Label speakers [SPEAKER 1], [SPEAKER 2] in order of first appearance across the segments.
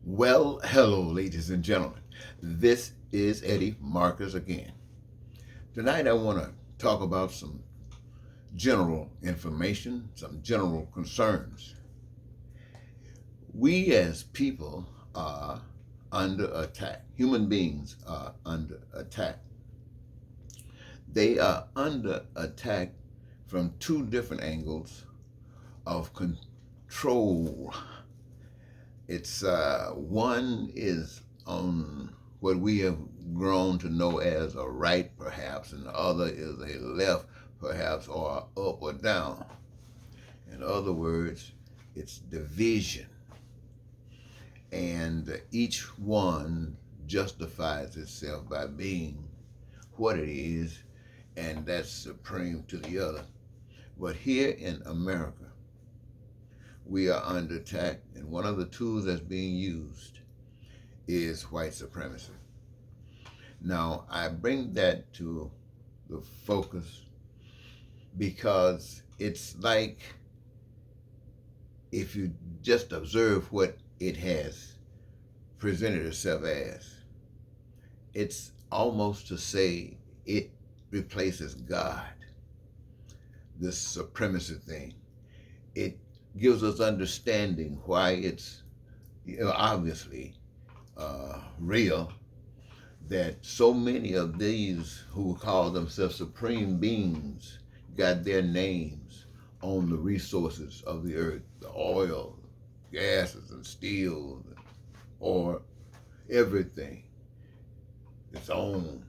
[SPEAKER 1] Well, hello, ladies and gentlemen. This is Eddie Marcus again. Tonight, I want to talk about some general information, some general concerns. We as people are under attack. Human beings are under attack. They are under attack from two different angles of control. It's one is on what we have grown to know as a right, perhaps, and the other is a left, perhaps, or up or down. In other words, it's division, and each one justifies itself by being what it is, and that's supreme to the other. But here in America, we are under attack, and one of the tools that's being used is white supremacy. Now, I bring that to the focus because it's like if you just observe what it has presented itself as, it's almost to say it replaces God, this supremacy thing. It gives us understanding why it's obviously real that so many of these who call themselves supreme beings got their names on the resources of the earth, the oil, gases, and steel, or everything. It's owned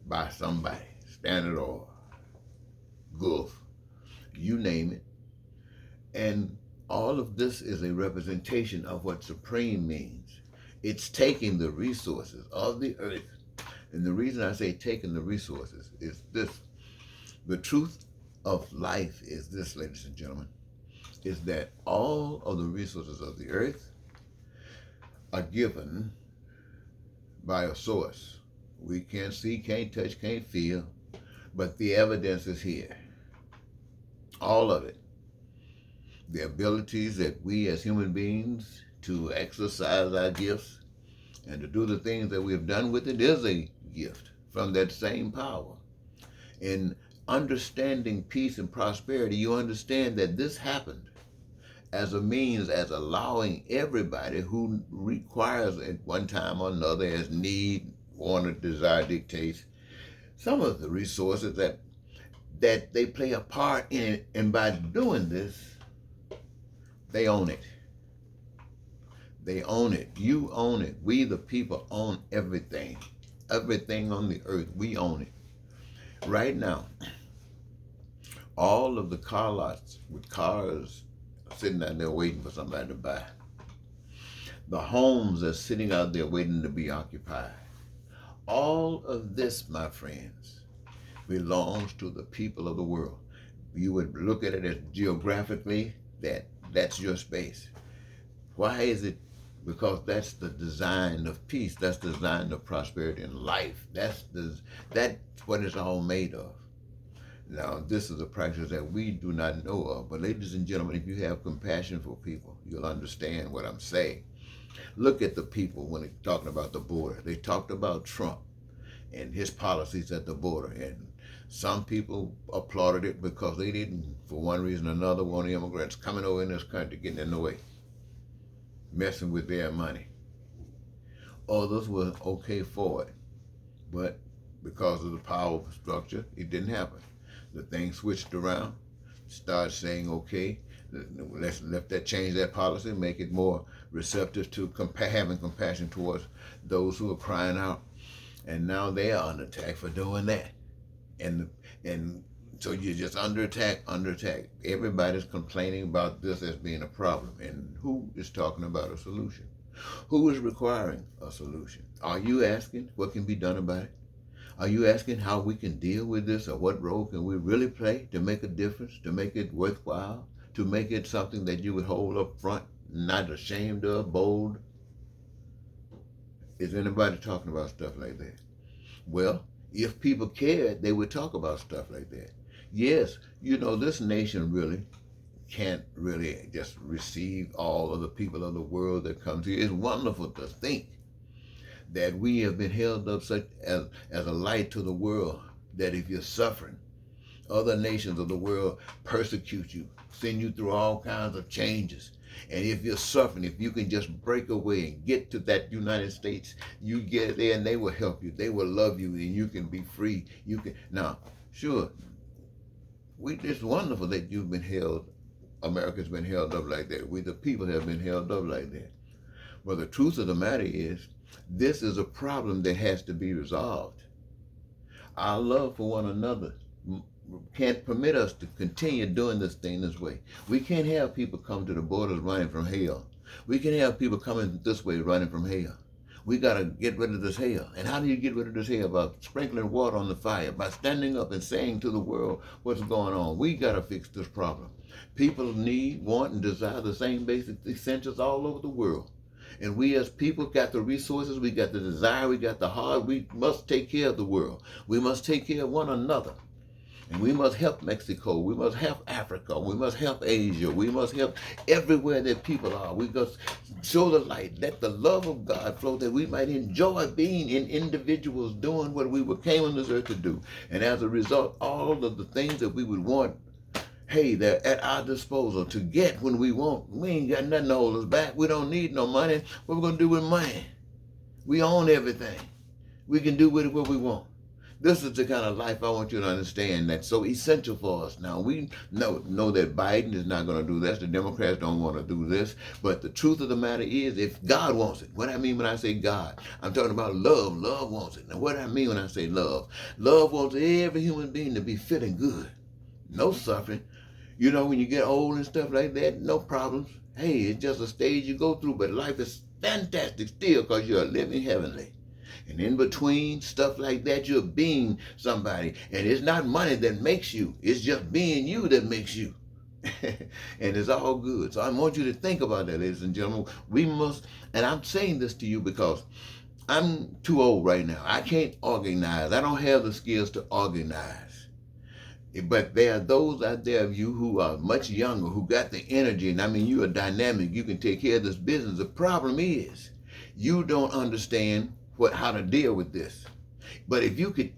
[SPEAKER 1] by somebody, Standard Oil, Gulf, you name it. And all of this is a representation of what supreme means. It's taking the resources of the earth. And the reason I say taking the resources is this. The truth of life is this, ladies and gentlemen, is that all of the resources of the earth are given by a source. We can't see, can't touch, can't feel, but the evidence is here. All of it. The abilities that we as human beings to exercise our gifts and to do the things that we have done with it is a gift from that same power. In understanding peace and prosperity, you understand that this happened as a means, as allowing everybody who requires at one time or another, as need, want, desire dictates, some of the resources that they play a part in it, and by doing this, they own it. They own it. You own it. We, the people, own everything. Everything on the earth, we own it. Right now, all of the car lots with cars sitting out there waiting for somebody to buy. The homes are sitting out there waiting to be occupied. All of this, my friends, belongs to the people of the world. You would look at it as geographically, that's your space. Why is it? Because that's the design of peace. That's the design of prosperity and life. That's what it's all made of. Now, this is a practice that we do not know of. But ladies and gentlemen, if you have compassion for people, you'll understand what I'm saying. Look at the people when they're talking about the border. They talked about Trump and his policies at the border. And some people applauded it because they didn't, for one reason or another, want immigrants coming over in this country, getting in the way, messing with their money. Others were okay for it, but because of the power structure, it didn't happen. The thing switched around, started saying, okay, let's let that change that policy, make it more receptive to having compassion towards those who are crying out. And now they are under attack for doing that. And so you're just under attack, under attack. Everybody's complaining about this as being a problem. And who is talking about a solution? Who is requiring a solution? Are you asking what can be done about it? Are you asking how we can deal with this, or what role can we really play to make a difference, to make it worthwhile, to make it something that you would hold up front, not ashamed of, bold? Is anybody talking about stuff like that? Well, if people cared, they would talk about stuff like that. Yes, this nation really, can't really just receive all of the people of the world that come to you. It's wonderful to think that we have been held up such as a light to the world, that if you're suffering, other nations of the world persecute you, send you through all kinds of changes. And if you're suffering, if you can just break away and get to that United States, you get there and they will help you. They will love you and you can be free. You can now, sure, it's wonderful that you've been held, America's been held up like that. We the people have been held up like that. But the truth of the matter is, this is a problem that has to be resolved. Our love for one another can't permit us to continue doing this thing this way. We can't have people come to the borders running from hell. We can have people coming this way running from hell. We got to get rid of this hell. And how do you get rid of this hell? By sprinkling water on the fire, by standing up and saying to the world what's going on. We got to fix this problem. People need, want, and desire the same basic essentials all over the world. And we as people got the resources, we got the desire, we got the heart. We must take care of the world. We must take care of one another. And we must help Mexico. We must help Africa. We must help Asia. We must help everywhere that people are. We must show the light. Let the love of God flow, that we might enjoy being in individuals doing what we came on this earth to do. And as a result, all of the things that we would want, hey, they're at our disposal to get when we want. We ain't got nothing to hold us back. We don't need no money. What we going to do with money? We own everything. We can do with it what we want. This is the kind of life I want you to understand that's so essential for us now. We know that Biden is not going to do this. The Democrats don't want to do this. But the truth of the matter is, if God wants it, what I mean when I say God, I'm talking about love. Love wants it. Now, what I mean when I say love, love wants every human being to be feeling good. No suffering. You know, when you get old and stuff like that, no problems. Hey, it's just a stage you go through, but life is fantastic still because you're living heavenly. And in between stuff like that, you're being somebody. And it's not money that makes you. It's just being you that makes you. And it's all good. So I want you to think about that, ladies and gentlemen. We must, and I'm saying this to you because I'm too old right now. I can't organize. I don't have the skills to organize. But there are those out there of you who are much younger, who got the energy. And I mean, you are dynamic. You can take care of this business. The problem is, you don't understand how to deal with this. But if you could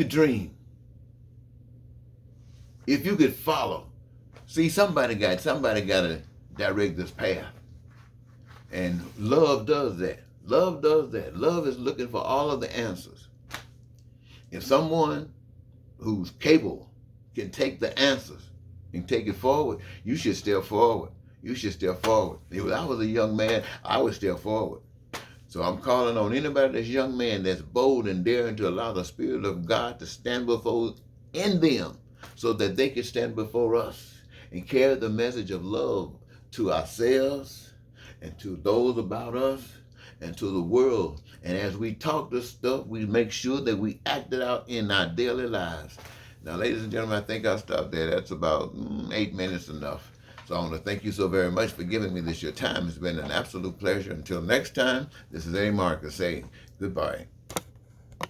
[SPEAKER 1] dream, if you could follow, see, somebody got to direct this path. And love does that. Love does that. Love is looking for all of the answers. If someone who's capable can take the answers and take it forward, you should step forward. You should step forward. If I was a young man, I would step forward. So I'm calling on anybody that's young man that's bold and daring to allow the Spirit of God to stand before in them so that they can stand before us and carry the message of love to ourselves and to those about us and to the world. And as we talk this stuff, we make sure that we act it out in our daily lives. Now, ladies and gentlemen, I think I'll stop there. That's about 8 minutes enough. So I want to thank you so very much for giving me this your time. It's been an absolute pleasure. Until next time, this is A. Marcus saying goodbye.